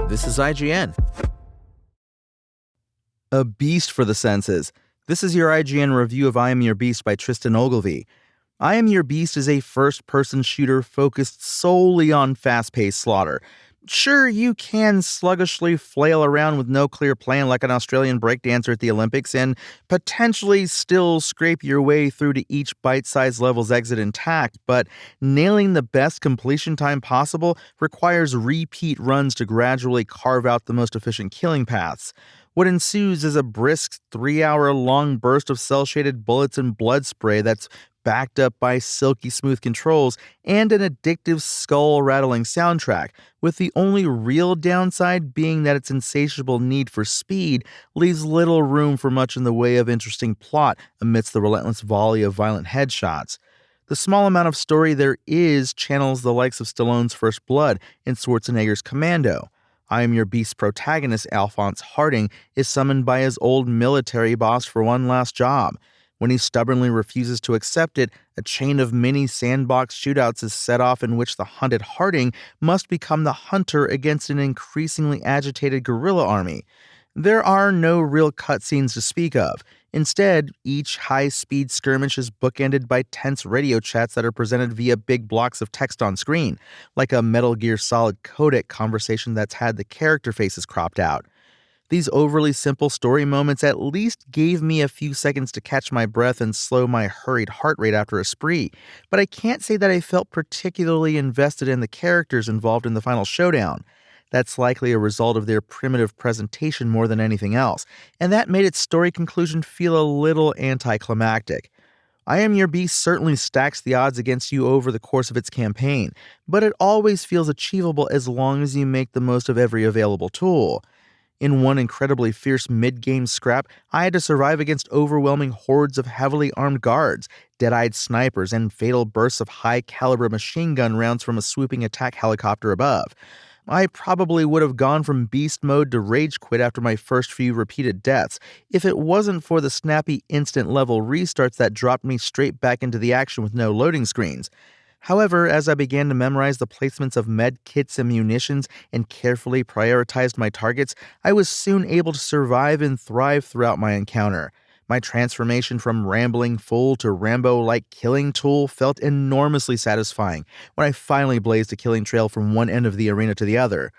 This is IGN. A beast for the senses. This is your IGN review of I Am Your Beast by Tristan Ogilvie. I Am Your Beast is a first-person shooter focused solely on fast-paced slaughter. Sure, you can sluggishly flail around with no clear plan like an Australian breakdancer at the Olympics and potentially still scrape your way through to each bite-sized level's exit intact, but nailing the best completion time possible requires repeat runs to gradually carve out the most efficient killing paths. What ensues is a brisk 3-hour-long burst of cel-shaded bullets and blood spray that's backed up by silky smooth controls and an addictive skull-rattling soundtrack, with the only real downside being that its insatiable need for speed leaves little room for much in the way of interesting plot amidst the relentless volley of violent headshots. The small amount of story there is channels the likes of Stallone's First Blood and Schwarzenegger's Commando. I Am Your Beast's protagonist, Alphonse Harding, is summoned by his old military boss for one last job. When he stubbornly refuses to accept it, a chain of mini sandbox shootouts is set off in which the hunted Harding must become the hunter against an increasingly agitated guerrilla army. There are no real cutscenes to speak of. Instead, each high-speed skirmish is bookended by tense radio chats that are presented via big blocks of text on screen, like a Metal Gear Solid codec conversation that's had the character faces cropped out. These overly simple story moments at least gave me a few seconds to catch my breath and slow my hurried heart rate after a spree, but I can't say that I felt particularly invested in the characters involved in the final showdown. That's likely a result of their primitive presentation more than anything else, and that made its story conclusion feel a little anticlimactic. I Am Your Beast certainly stacks the odds against you over the course of its campaign, but it always feels achievable as long as you make the most of every available tool. In one incredibly fierce mid-game scrap, I had to survive against overwhelming hordes of heavily armed guards, dead-eyed snipers, and fatal bursts of high-caliber machine gun rounds from a swooping attack helicopter above. I probably would have gone from beast mode to rage quit after my first few repeated deaths, if it wasn't for the snappy instant level restarts that dropped me straight back into the action with no loading screens. However, as I began to memorize the placements of med kits and munitions and carefully prioritized my targets, I was soon able to survive and thrive throughout my encounter. My transformation from rambling fool to Rambo-like killing tool felt enormously satisfying when I finally blazed a killing trail from one end of the arena to the other.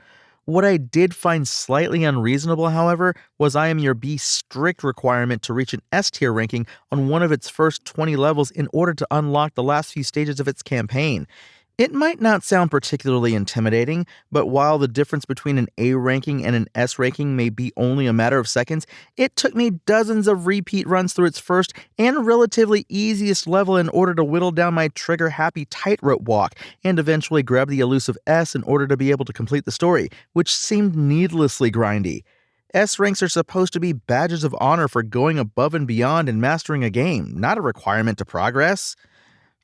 What I did find slightly unreasonable, however, was I Am Your Beast's strict requirement to reach an S-tier ranking on one of its first 20 levels in order to unlock the last few stages of its campaign. It might not sound particularly intimidating, but while the difference between an A ranking and an S ranking may be only a matter of seconds, it took me dozens of repeat runs through its first and relatively easiest level in order to whittle down my trigger-happy tightrope walk and eventually grab the elusive S in order to be able to complete the story, which seemed needlessly grindy. S ranks are supposed to be badges of honor for going above and beyond and mastering a game, not a requirement to progress.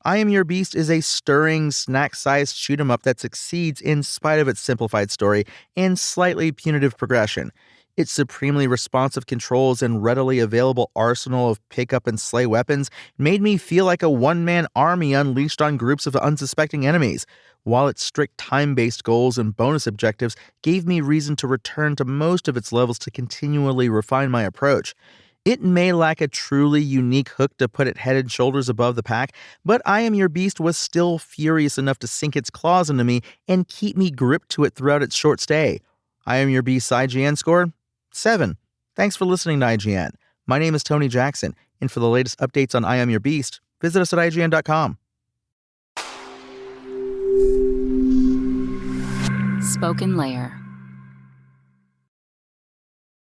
I Am Your Beast is a stirring, snack-sized shoot-'em-up that succeeds in spite of its simplified story and slightly punitive progression. Its supremely responsive controls and readily available arsenal of pick-up-and-slay weapons made me feel like a one-man army unleashed on groups of unsuspecting enemies, while its strict time-based goals and bonus objectives gave me reason to return to most of its levels to continually refine my approach. It may lack a truly unique hook to put it head and shoulders above the pack, but I Am Your Beast was still furious enough to sink its claws into me and keep me gripped to it throughout its short stay. I Am Your Beast's IGN score? 7. Thanks for listening to IGN. My name is Tony Jackson, and for the latest updates on I Am Your Beast, visit us at IGN.com. Spoken Layer.